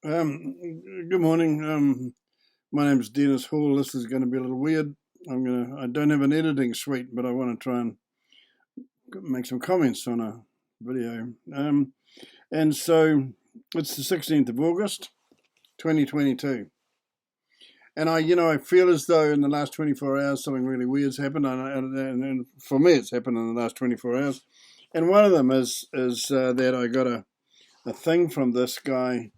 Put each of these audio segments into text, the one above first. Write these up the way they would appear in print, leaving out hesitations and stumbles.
Good morning. My name's Dennis Hall. This is going to be a little weird. I don't have an editing suite, but I want to try and make some comments on a video. And so it's the 16th of August, 2022. And I feel as though in the last 24 hours something really weird's happened, and for me it's happened in the last 24 hours. And one of them is that I got a thing from this guy.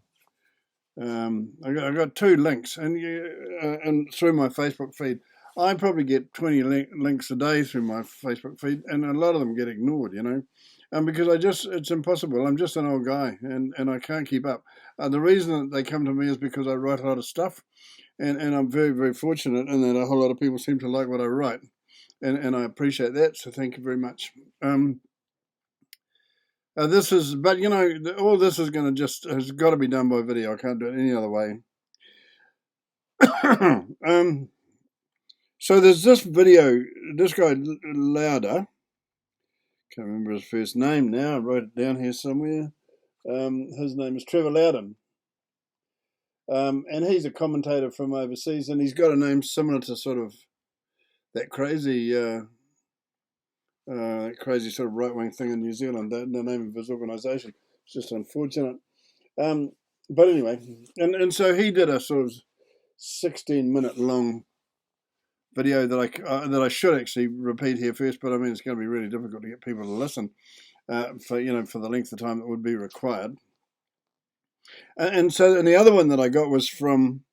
I got two links, and through my Facebook feed, I probably get 20 links a day through my Facebook feed, and a lot of them get ignored, because it's impossible. I'm just an old guy, and I can't keep up. The reason that they come to me is because I write a lot of stuff, and I'm very, very fortunate in that a whole lot of people seem to like what I write, and I appreciate that. So thank you very much. All this is going to has got to be done by video. I can't do it any other way. So there's this video, this guy Louder, can't remember his first name now, I wrote it down here somewhere. His name is Trevor Loudon. And he's a commentator from overseas, and he's got a name similar to sort of that crazy sort of right-wing thing in New Zealand, the name of his organisation. It's just unfortunate. But anyway, and so he did a sort of 16-minute long video that I should actually repeat here first, but I mean it's going to be really difficult to get people to listen for the length of time that would be required. And the other one that I got was from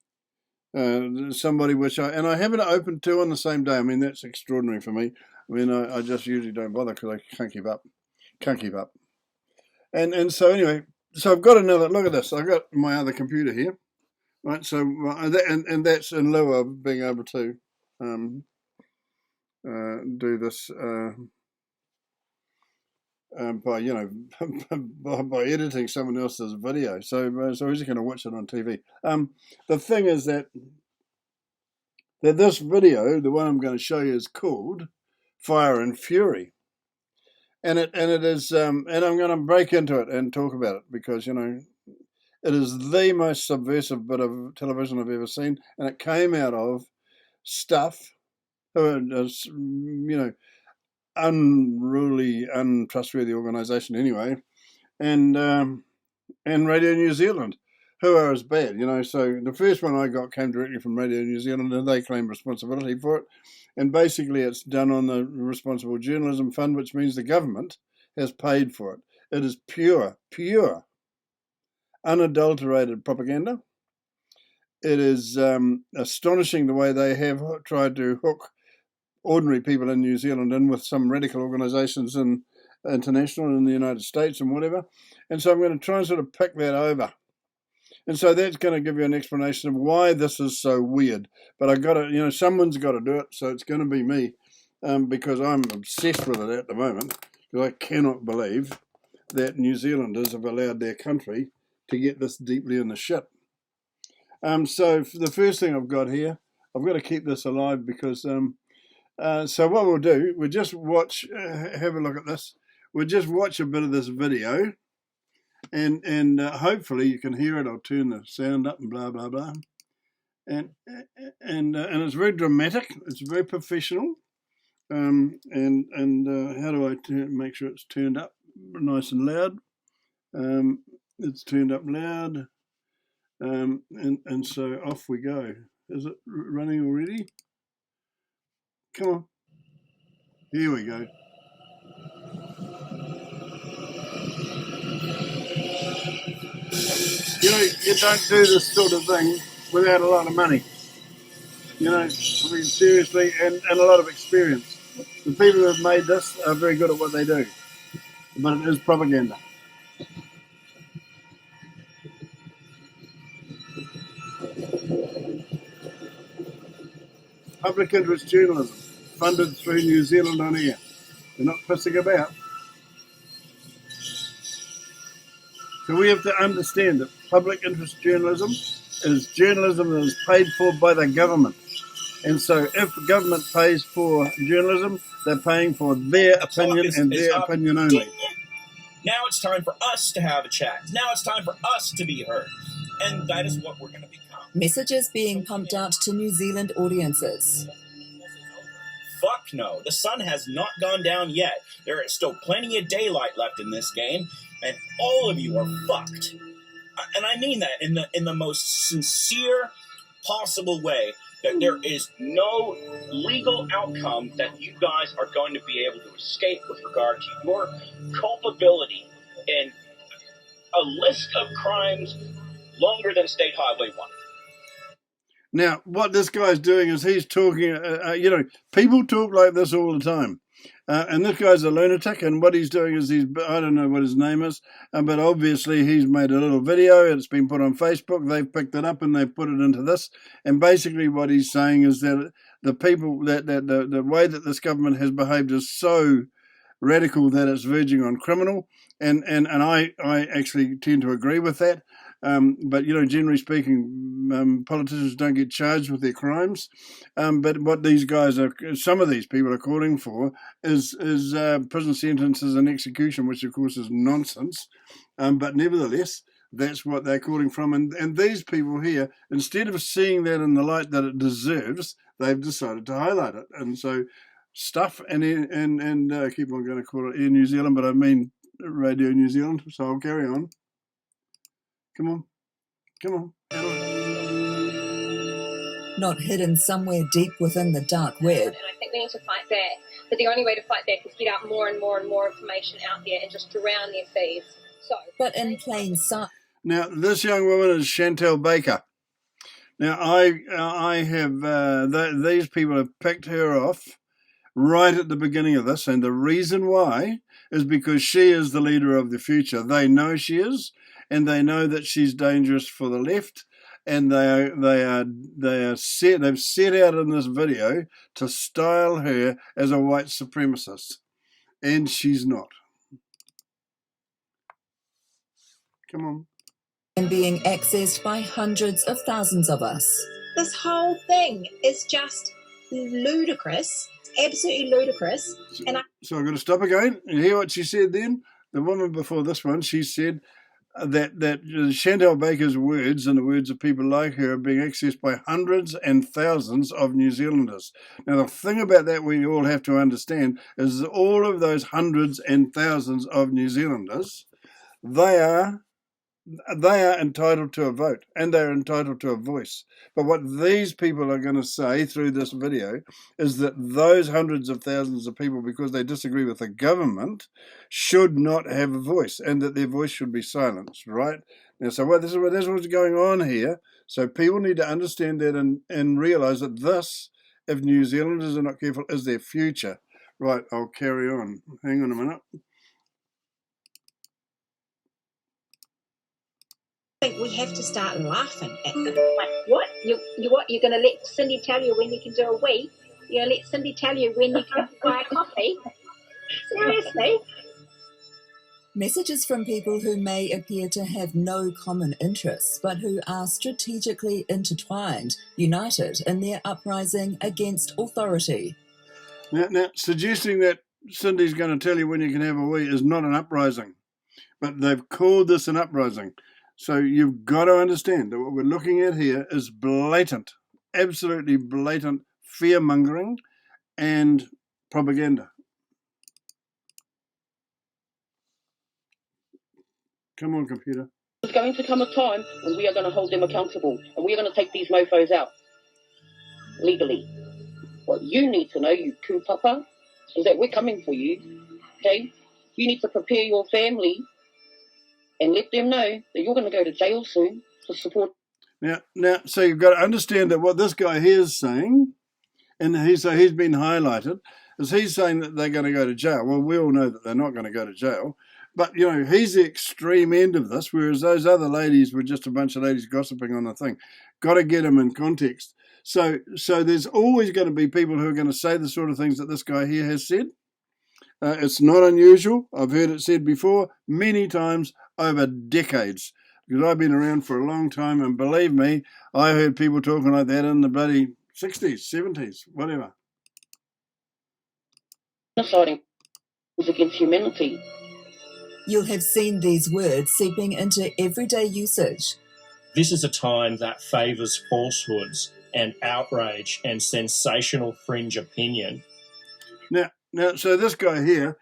somebody I haven't opened two on the same day. I mean, that's extraordinary for me. I mean, I just usually don't bother because I can't keep up. And so anyway, so I've got another look at this. I've got my other computer here, right? So and that's in lieu of being able to do this by editing someone else's video. So he's going to watch it on TV. The thing is that this video, the one I'm going to show you, is called Fire and Fury, and it is, and I'm going to break into it and talk about it because it is the most subversive bit of television I've ever seen, and it came out of Stuff, unruly, untrustworthy organisation anyway, and Radio New Zealand, who are as bad, So the first one I got came directly from Radio New Zealand, and they claim responsibility for it. And basically it's done on the Responsible Journalism Fund, which means the government has paid for it. It is pure, unadulterated propaganda. It is astonishing the way they have tried to hook ordinary people in New Zealand in with some radical organisations in international in the United States and whatever. And so I'm going to try and sort of pick that over. And so that's going to give you an explanation of why this is so weird. But I got to, someone's got to do it, so it's going to be me, because I'm obsessed with it at the moment, because I cannot believe that New Zealanders have allowed their country to get this deeply in the shit. So for the first thing I've got here, I've got to keep this alive because, so what we'll do, we'll just watch, have a look at this. We'll just watch a bit of this video. And hopefully you can hear it. I'll turn the sound up and blah blah blah, and it's very dramatic. It's very professional. And how do I make sure it's turned up nice and loud? It's turned up loud, and so off we go. Is it running already? Come on. Here we go. You don't do this sort of thing without a lot of money. I mean, seriously, and a lot of experience. The people who have made this are very good at what they do. But it is propaganda. Public interest journalism, funded through New Zealand On Air. They're not pissing about. So we have to understand that public interest journalism is journalism that is paid for by the government. And so if the government pays for journalism, they're paying for their opinion and their opinion only. Now it's time for us to have a chat. Now it's time for us to be heard. And that is what we're going to become. Messages being pumped out to New Zealand audiences. Fuck no. The sun has not gone down yet. There is still plenty of daylight left in this game, and all of you are fucked. And I mean that in the most sincere possible way, that there is no legal outcome that you guys are going to be able to escape with regard to your culpability in a list of crimes longer than State Highway 1. Now, what this guy's doing is he's talking, people talk like this all the time. And this guy's a lunatic, and what he's doing is I don't know what his name is, but obviously he's made a little video. It's been put on Facebook. They've picked it up and they've put it into this. And basically what he's saying is that the people, that the way that this government has behaved is so radical that it's verging on criminal. And I actually tend to agree with that. But, generally speaking, politicians don't get charged with their crimes. But what these guys some of these people are calling for is prison sentences and execution, which of course is nonsense. But nevertheless, that's what they're calling from. And these people here, instead of seeing that in the light that it deserves, they've decided to highlight it. And so stuff and keep on going to call it Air New Zealand, but I mean Radio New Zealand. So I'll carry on. Come on. Not hidden somewhere deep within the dark web. And I think we need to fight back. But the only way to fight back is get out more and more and more information out there and just drown their feeds. But in plain sight. Now, this young woman is Chantel Baker. Now, I have these people have picked her off right at the beginning of this, and the reason why is because she is the leader of the future. They know she is, and they know that she's dangerous for the left, and they've set out in this video to style her as a white supremacist, and she's not. Come on. And being accessed by hundreds of thousands of us. This whole thing is just ludicrous, absolutely ludicrous. So I'm going to stop again. You hear what she said then? The woman before this one, she said that Chantel Baker's words and the words of people like her are being accessed by hundreds and thousands of New Zealanders. Now, the thing about that we all have to understand is that all of those hundreds and thousands of New Zealanders, they are entitled to a vote and they're entitled to a voice. But what these people are going to say through this video is that those hundreds of thousands of people, because they disagree with the government, should not have a voice and that their voice should be silenced, right? Now, so that's what's going on here. So people need to understand that and realise that this, if New Zealanders are not careful, is their future. Right, I'll carry on. Hang on a minute. I think we have to start laughing at them. Like, what? You're going to let Cindy tell you when you can do a wee? You're going to let Cindy tell you when you can buy a coffee? Seriously? Messages from people who may appear to have no common interests, but who are strategically intertwined, united in their uprising against authority. Now, suggesting that Cindy's going to tell you when you can have a wee is not an uprising, but they've called this an uprising. So you've got to understand that what we're looking at here is blatant, absolutely blatant fear-mongering and propaganda. Come on, computer. There's going to come a time when we are going to hold them accountable and we are going to take these mofos out legally. What you need to know, you kupapa, is that we're coming for you, okay? You need to prepare your family and let them know that you're going to go to jail soon to support. Now, so you've got to understand that what this guy here is saying, and he's been highlighted, is he's saying that they're going to go to jail. Well, we all know that they're not going to go to jail. But, he's the extreme end of this, whereas those other ladies were just a bunch of ladies gossiping on the thing. Got to get them in context. So there's always going to be people who are going to say the sort of things that this guy here has said. It's not unusual. I've heard it said before many times over decades, because I've been around for a long time, and believe me, I heard people talking like that in the bloody 60s, 70s, whatever. Genocide is against humanity. You'll have seen these words seeping into everyday usage. This is a time that favours falsehoods and outrage and sensational fringe opinion. Now, so this guy here,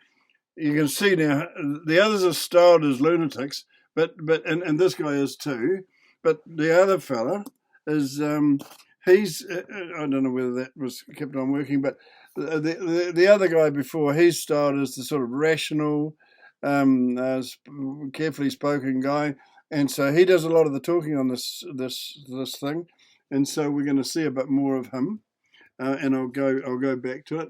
you can see now, the others are styled as lunatics, and this guy is too. But the other fella is he's I don't know whether that was kept on working, but the other guy before, he's styled as the sort of rational, carefully spoken guy, and so he does a lot of the talking on this thing, and so we're going to see a bit more of him, and I'll go back to it.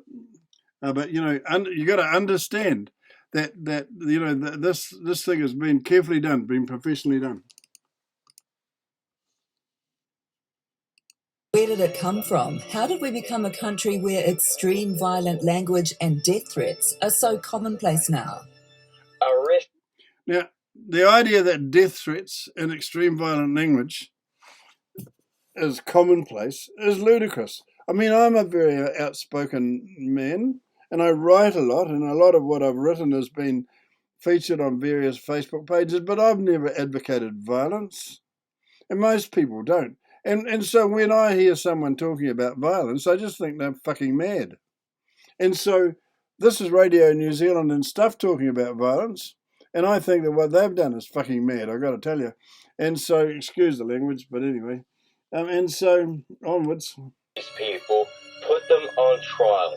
But you got to understand that this thing has been carefully done, been professionally done. Where did it come from? How did we become a country where extreme violent language and death threats are so commonplace now? Now, the idea that death threats and extreme violent language is commonplace is ludicrous. I mean, I'm a very outspoken man, and I write a lot, and a lot of what I've written has been featured on various Facebook pages, but I've never advocated violence, and most people don't. And so when I hear someone talking about violence, I just think they're fucking mad. And so this is Radio New Zealand and stuff talking about violence, and I think that what they've done is fucking mad, I've got to tell you. And so, excuse the language, but anyway. And so, onwards. These people, put them on trial.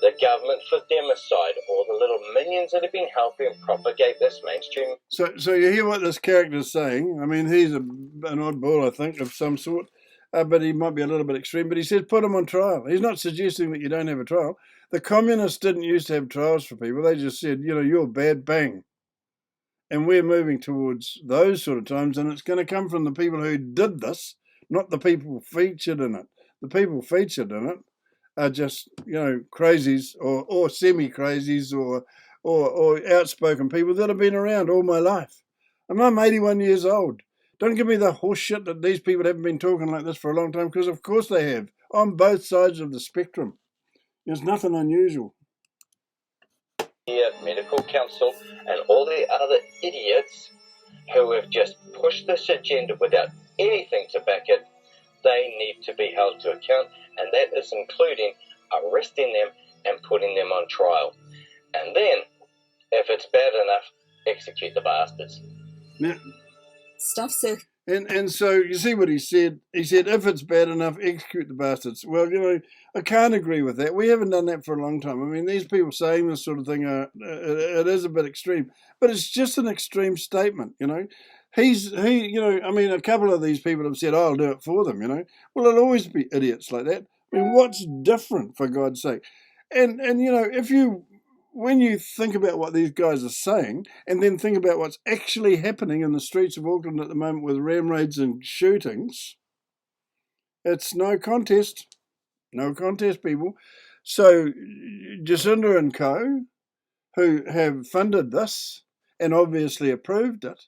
The government for democide, all the little minions that have been helping propagate this mainstream. So you hear what this character's saying. I mean, he's an oddball, I think, of some sort, but he might be a little bit extreme. But he says put him on trial. He's not suggesting that you don't have a trial. The communists didn't used to have trials for people. They just said, you're bad, bang. And we're moving towards those sort of times, and it's going to come from the people who did this, not the people featured in it. The people featured in it are just, crazies or semi-crazies or outspoken people that have been around all my life. And I'm 81 years old. Don't give me the horse shit that these people haven't been talking like this for a long time, because of course they have, on both sides of the spectrum. There's nothing unusual. Medical Council and all the other idiots who have just pushed this agenda without anything to back it, they need to be held to account, and that is including arresting them and putting them on trial. And then, if it's bad enough, execute the bastards. Yeah. Stuff, sir. And so you see what he said. He said, if it's bad enough, execute the bastards. Well, I can't agree with that. We haven't done that for a long time. I mean, these people saying this sort of thing, it is a bit extreme. But it's just an extreme statement, I mean, a couple of these people have said, I'll do it for them, Well, there'll always be idiots like that. I mean, what's different, for God's sake? And when you think about what these guys are saying, and then think about what's actually happening in the streets of Auckland at the moment with ram raids and shootings, it's no contest. No contest, people. So Jacinda and co, who have funded this and obviously approved it,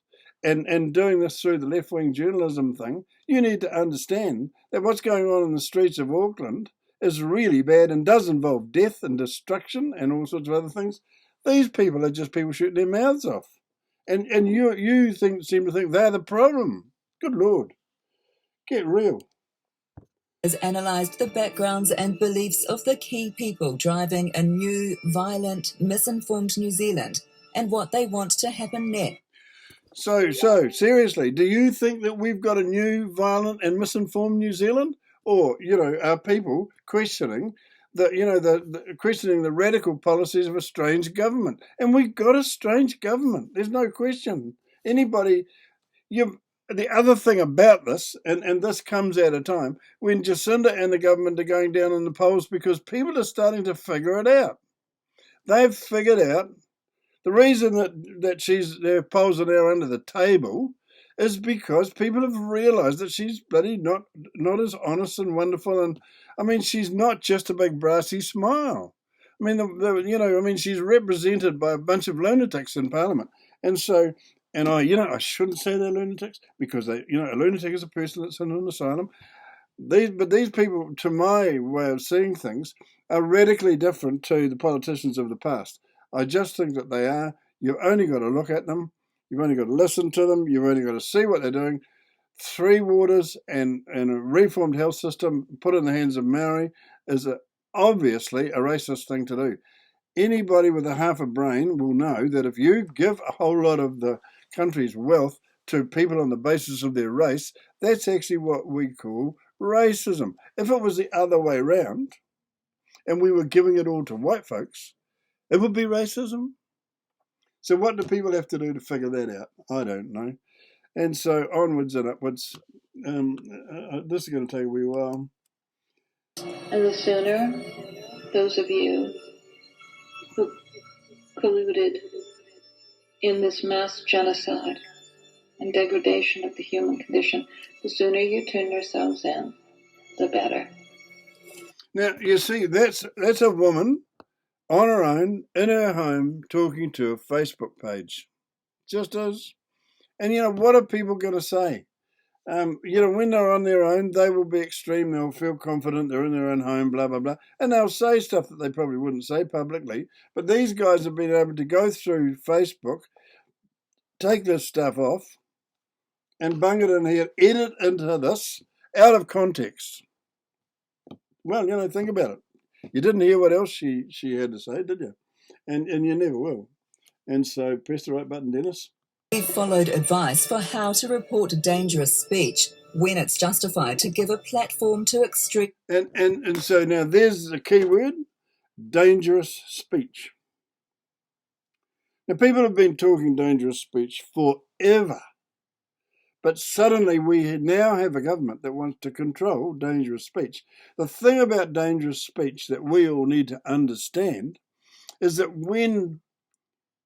and doing this through the left-wing journalism thing, you need to understand that what's going on in the streets of Auckland is really bad and does involve death and destruction and all sorts of other things. These people are just people shooting their mouths off. And you seem to think they're the problem. Good Lord. Get real. Has analysed the backgrounds and beliefs of the key people driving a new, violent, misinformed New Zealand and what they want to happen next. So seriously, do you think that we've got a new, violent and misinformed New Zealand? Or, are people questioning questioning the radical policies of a strange government? And we've got a strange government. There's no question. The other thing about this, and this comes at a time when Jacinda and the government are going down in the polls because people are starting to figure it out. They've figured out the reason that their polls are now under the table is because people have realised that she's bloody not as honest and wonderful, and I mean she's not just a big brassy smile. I mean, she's represented by a bunch of lunatics in Parliament, and so, and I shouldn't say they're lunatics because a lunatic is a person that's in an asylum. These people, to my way of seeing things, are radically different to the politicians of the past. I just think that they are. You've only got to look at them. You've only got to listen to them. You've only got to see what they're doing. three waters and a reformed health system put in the hands of Maori is obviously a racist thing to do. Anybody with a half a brain will know that if you give a whole lot of the country's wealth to people on the basis of their race, that's actually what we call racism. If it was the other way around and we were giving it all to white folks, it would be racism. So what do people have to do to figure that out? I don't know. And so onwards and upwards. This is going to take a wee while. And the sooner those of you who colluded in this mass genocide and degradation of the human condition, the sooner you turn yourselves in, the better. Now, you see, that's a woman on her own, in her home, talking to a Facebook page. Just as. And, what are people going to say? When they're on their own, they will be extreme. They'll feel confident. They're in their own home, blah, blah, blah. And they'll say stuff that they probably wouldn't say publicly. But these guys have been able to go through Facebook, take this stuff off, and bung it in here, edit into this, out of context. Well, think about it. You didn't hear what else she had to say, did you? And you never will. And so press the right button, Dennis. We've followed advice for how to report dangerous speech when it's justified to give a platform to extreme. And so now there's the key word, dangerous speech. Now people have been talking dangerous speech forever. But suddenly we now have a government that wants to control dangerous speech. The thing about dangerous speech that we all need to understand is that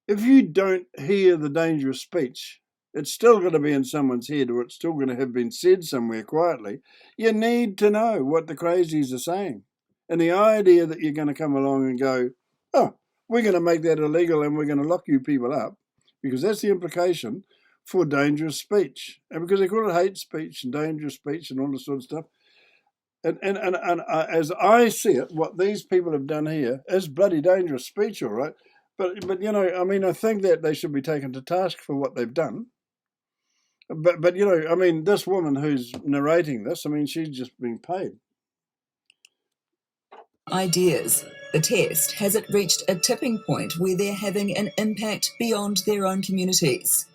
if you don't hear the dangerous speech, it's still going to be in someone's head, or it's still going to have been said somewhere quietly. You need to know what the crazies are saying. And the idea that you're going to come along and go, oh, we're going to make that illegal and we're going to lock you people up, because that's the implication for dangerous speech. And because they call it hate speech and dangerous speech and all this sort of stuff. And as I see it, what these people have done here is bloody dangerous speech, all right. But I think that they should be taken to task for what they've done. But this woman who's narrating this, she's just being paid. Ideas. The test, has it reached a tipping point where they're having an impact beyond their own communities?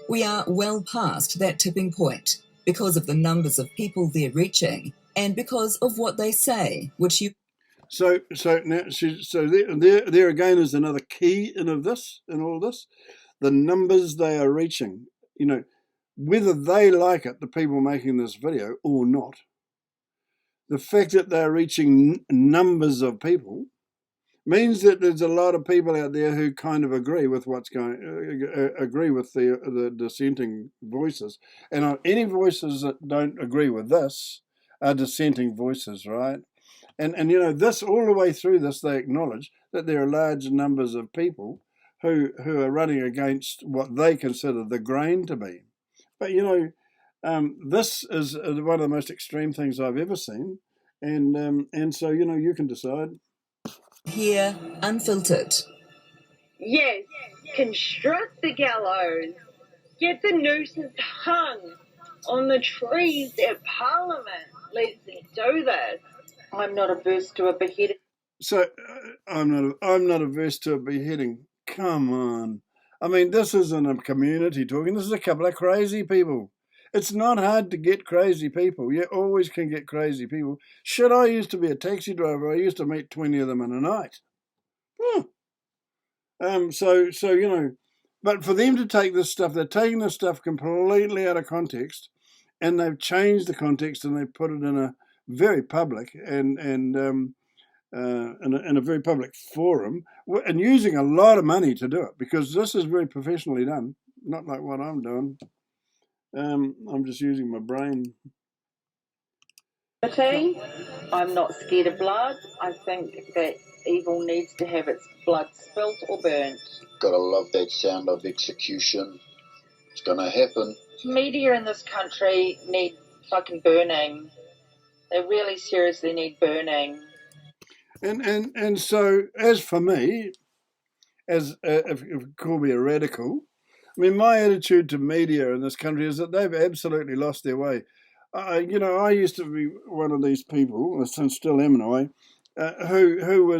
We are well past that tipping point because of the numbers of people they're reaching and because of what they say, which you... So there again is another key in all this, the numbers they are reaching. Whether they like it, the people making this video, or not, the fact that they're reaching numbers of people means that there's a lot of people out there who kind of agree with agree with the dissenting voices, and any voices that don't agree with this are dissenting voices, right? And this, all the way through this, they acknowledge that there are large numbers of people who are running against what they consider the grain to be. But this is one of the most extreme things I've ever seen, and so you can decide. Here, unfiltered. Yes, construct the gallows. Get the nooses hung on the trees at Parliament. Let's do this. I'm not averse to a beheading. So I'm not averse to a beheading. Come on. This isn't a community talking. This is a couple of crazy people. It's not hard to get crazy people. You always can get crazy people. Shit, I used to be a taxi driver. I used to meet 20 of them in a night. But for them to take this stuff, they're taking this stuff completely out of context, and they've changed the context and they've put it in a very public and in a very public forum, and using a lot of money to do it, because this is very professionally done, not like what I'm doing. I'm just using my brain. I'm not scared of blood. I think that evil needs to have its blood spilt or burnt. Gotta love that sound of execution. It's gonna happen. Media in this country need fucking burning. They really seriously need burning. And so, as for me, as if you call me a radical, I mean, my attitude to media in this country is that they've absolutely lost their way. I used to be one of these people, and still am in a way, who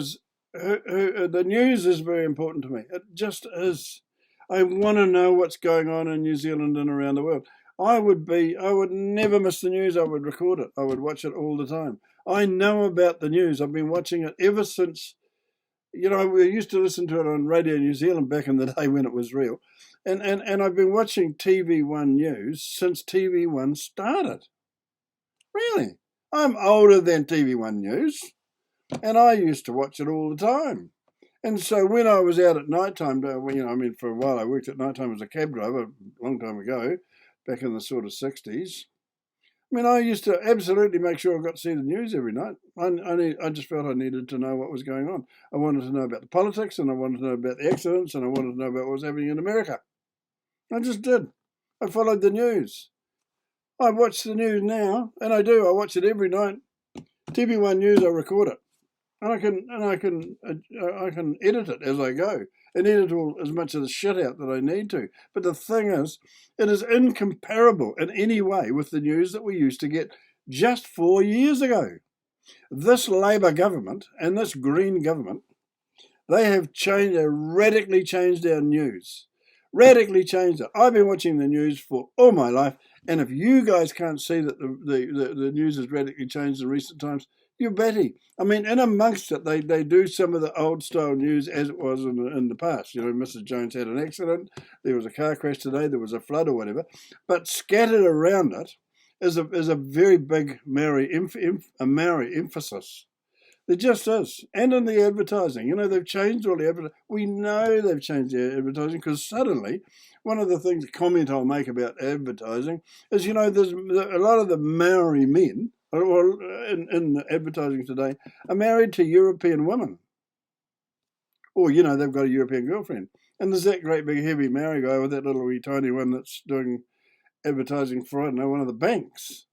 the news is very important to me. It just is. I want to know what's going on in New Zealand and around the world. I would never miss the news. I would record it. I would watch it all the time. I know about the news. I've been watching it ever since. We used to listen to it on Radio New Zealand back in the day when it was real. And I've been watching TV1 News since TV1 started. Really? I'm older than TV1 News, and I used to watch it all the time. And so when I was out at night time, for a while I worked at night time as a cab driver, a long time ago, back in the sort of 60s. I mean, I used to absolutely make sure I got to see the news every night. I just felt I needed to know what was going on. I wanted to know about the politics, and I wanted to know about the accidents, and I wanted to know about what was happening in America. I just did. I followed the news. I watch the news now, and I do. I watch it every night. TV1 News, I record it, and I can edit it as I go, and edit all as much of the shit out that I need to. But the thing is, it is incomparable in any way with the news that we used to get just 4 years ago. This Labour government and this Green government, they have radically changed our news. Radically changed it. I've been watching the news for all my life, and if you guys can't see that the news has radically changed in recent times, you're batty. I mean, in amongst it, they do some of the old style news as it was in the past. Mrs. Jones had an accident, there was a car crash today, there was a flood or whatever. But scattered around it is a very big Maori emphasis. There just is. And in the advertising, they've changed all the advertising. We know they've changed the advertising because suddenly, one of the things, comment I'll make about advertising is, there's a lot of the Maori men in advertising today are married to European women. Or, they've got a European girlfriend. And there's that great big heavy Maori guy with that little wee tiny one that's doing advertising for, I don't know, one of the banks.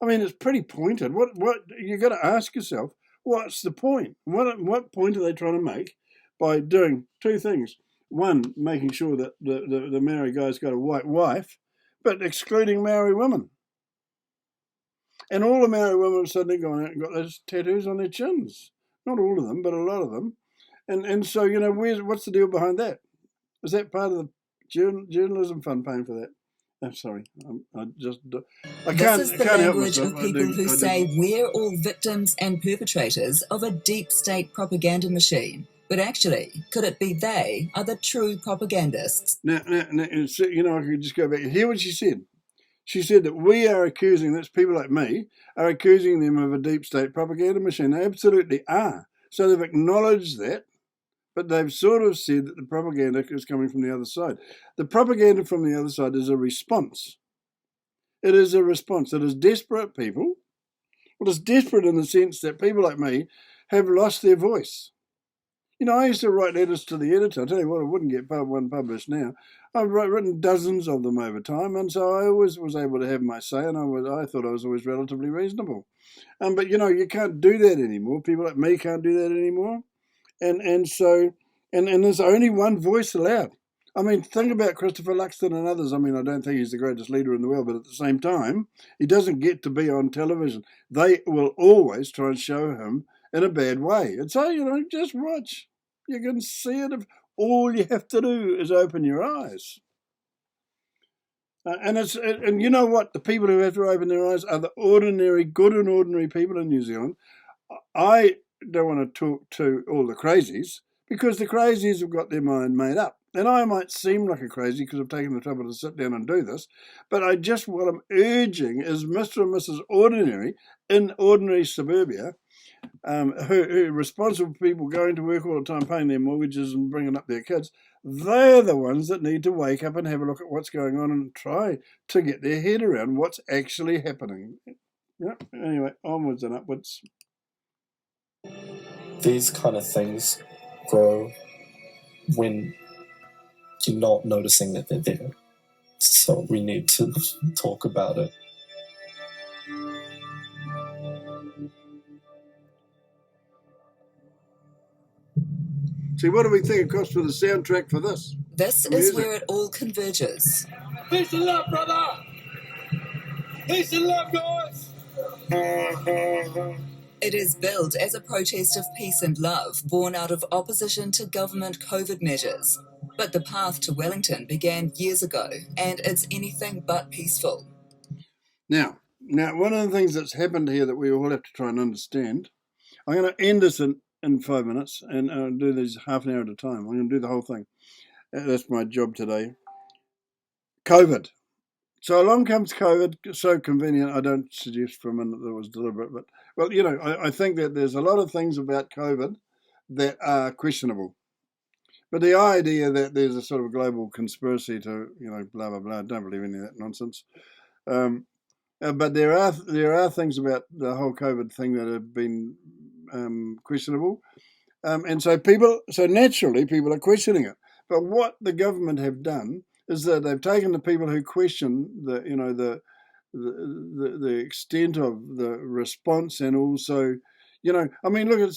I mean, it's pretty pointed. What you got to ask yourself, what's the point? What point are they trying to make by doing two things? One, making sure that the Maori guy's got a white wife, but excluding Maori women. And all the Maori women have suddenly gone out and got those tattoos on their chins. Not all of them, but a lot of them. And so, what's the deal behind that? Is that part of the journalism fund paying for that? I'm sorry. This is the language of people who say we're all victims and perpetrators of a deep state propaganda machine. But actually, could it be they are the true propagandists? Now, I could just go back and hear what she said. She said that we are accusing, that's people like me, are accusing them of a deep state propaganda machine. They absolutely are. So they've acknowledged that. But they've sort of said that the propaganda is coming from the other side. The propaganda from the other side is a response. It is a response. It is desperate people. Well, it's desperate in the sense that people like me have lost their voice. I used to write letters to the editor. I tell you what, I wouldn't get one published now. I've written dozens of them over time, and so I always was able to have my say, and I thought I was always relatively reasonable. But, you can't do that anymore. People like me can't do that anymore. And so there's only one voice allowed. I mean, think about Christopher Luxon and others. I mean, I don't think he's the greatest leader in the world, but at the same time, he doesn't get to be on television. They will always try and show him in a bad way. And so, just watch. You can see it if all you have to do is open your eyes. And you know what? The people who have to open their eyes are the ordinary, good and ordinary people in New Zealand. I don't want to talk to all the crazies because the crazies have got their mind made up. And I might seem like a crazy because I've taken the trouble to sit down and do this, but what I'm urging is Mr. and Mrs. Ordinary in ordinary suburbia, who are responsible people going to work all the time, paying their mortgages and bringing up their kids. They're the ones that need to wake up and have a look at what's going on and try to get their head around what's actually happening. Yeah. Anyway, onwards and upwards. These kind of things grow when you're not noticing that they're there. So we need to talk about it. See, what do we think it costs for the soundtrack for this? This is where it all converges. Peace and love, brother! Peace and love, guys! It is billed as a protest of peace and love, born out of opposition to government COVID measures. But the path to Wellington began years ago, and it's anything but peaceful. Now, one of the things that's happened here that we all have to try and understand, I'm going to end this in 5 minutes, and I'll do these half an hour at a time. I'm going to do the whole thing. That's my job today. COVID. So along comes COVID, so convenient. I don't suggest for a minute that it was deliberate, but, well, you know, I think that there's a lot of things about COVID that are questionable. But the idea that there's a sort of global conspiracy to, you know, blah, blah, blah, I don't believe any of that nonsense. But there are things about the whole COVID thing that have been questionable. And so naturally people are questioning it. But what the government have done is that they've taken the people who question the extent of the response, and also, you know, I mean, look,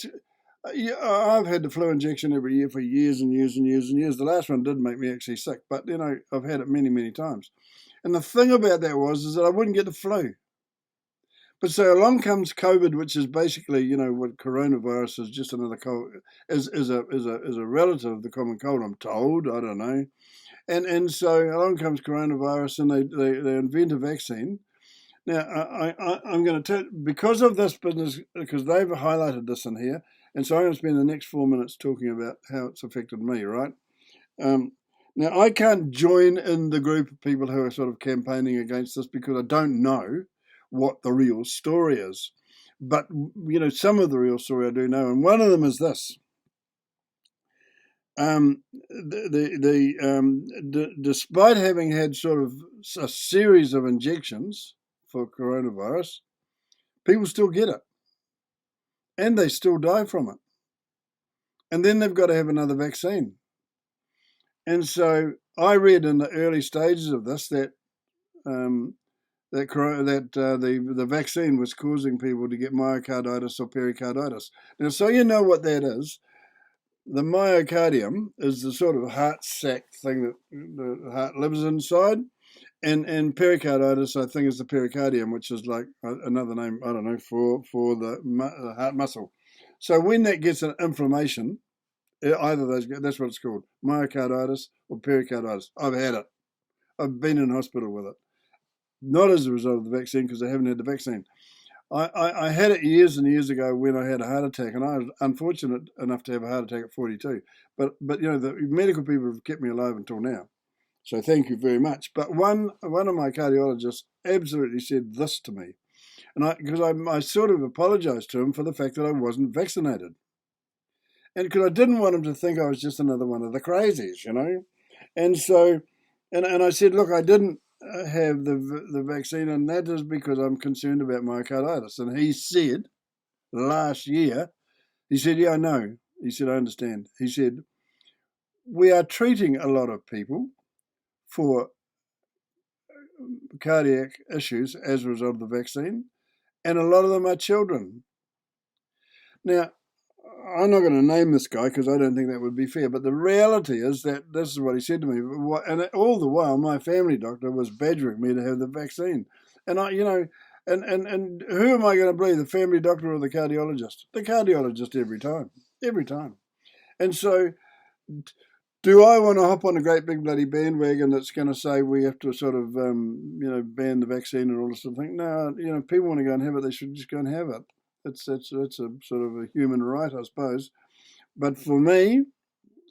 I've had the flu injection every year for years and years and years and years. The last one did make me actually sick, but, you know, I've had it many, many times. And the thing about that is that I wouldn't get the flu. But so along comes COVID, which is basically, you know, what coronavirus is, just another cold, is a relative of the common cold, I'm told. I don't know. And so along comes coronavirus, and they invent a vaccine. Now, I'm going to tell, because of this business, because they've highlighted this in here, and so I'm going to spend the next 4 minutes talking about how it's affected me, right? Now, I can't join in the group of people who are sort of campaigning against this because I don't know what the real story is. But, you know, some of the real story I do know, and one of them is this. Despite having had sort of a series of injections for coronavirus, people still get it. And they still die from it. And then they've got to have another vaccine. And so I read in the early stages of this that the vaccine was causing people to get myocarditis or pericarditis. Now, so you know what that is. The myocardium is the sort of heart sac thing that the heart lives inside. And pericarditis, I think, is the pericardium, which is like another name, I don't know, for the heart muscle. So when that gets an inflammation, either of those, that's what it's called, myocarditis or pericarditis. I've had it. I've been in hospital with it. Not as a result of the vaccine, because I haven't had the vaccine. I had it years and years ago when I had a heart attack, and I was unfortunate enough to have a heart attack at 42. But you know, the medical people have kept me alive until now. So thank you very much. But one of my cardiologists absolutely said this to me, and because I sort of apologized to him for the fact that I wasn't vaccinated. And because I didn't want him to think I was just another one of the crazies, you know. And so, and I said, look, I didn't have the vaccine, and that is because I'm concerned about myocarditis. And he said last year, he said, yeah, I know. He said, I understand. He said, we are treating a lot of people for cardiac issues as a result of the vaccine, and a lot of them are children. Now, I'm not going to name this guy because I don't think that would be fair, but the reality is that this is what he said to me. And all the while, my family doctor was badgering me to have the vaccine. And I, you know, and who am I going to believe, the family doctor or the cardiologist? The cardiologist every time. And so, do I want to hop on a great big bloody bandwagon that's going to say we have to sort of, you know, ban the vaccine and all this sort of thing? No, you know, if people want to go and have it, they should just go and have it. It's a sort of a human right, I suppose. But for me,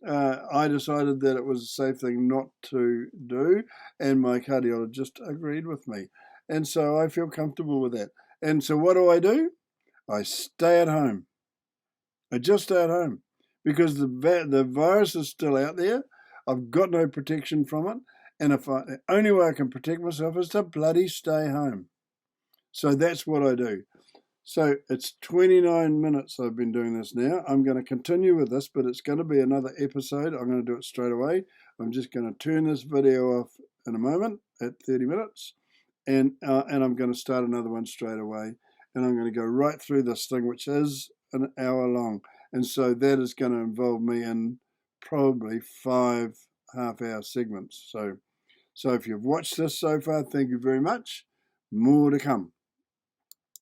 I decided that it was a safe thing not to do, and my cardiologist agreed with me. And so I feel comfortable with that. And so what do? I stay at home. I just stay at home because the virus is still out there. I've got no protection from it. And the only way I can protect myself is to bloody stay home. So that's what I do. So it's 29 minutes I've been doing this now. I'm going to continue with this, but it's going to be another episode. I'm going to do it straight away. I'm just going to turn this video off in a moment at 30 minutes, and I'm going to start another one straight away. And I'm going to go right through this thing, which is an hour long. And so that is going to involve me in probably 5 half-hour segments. So if you've watched this so far, thank you very much. More to come.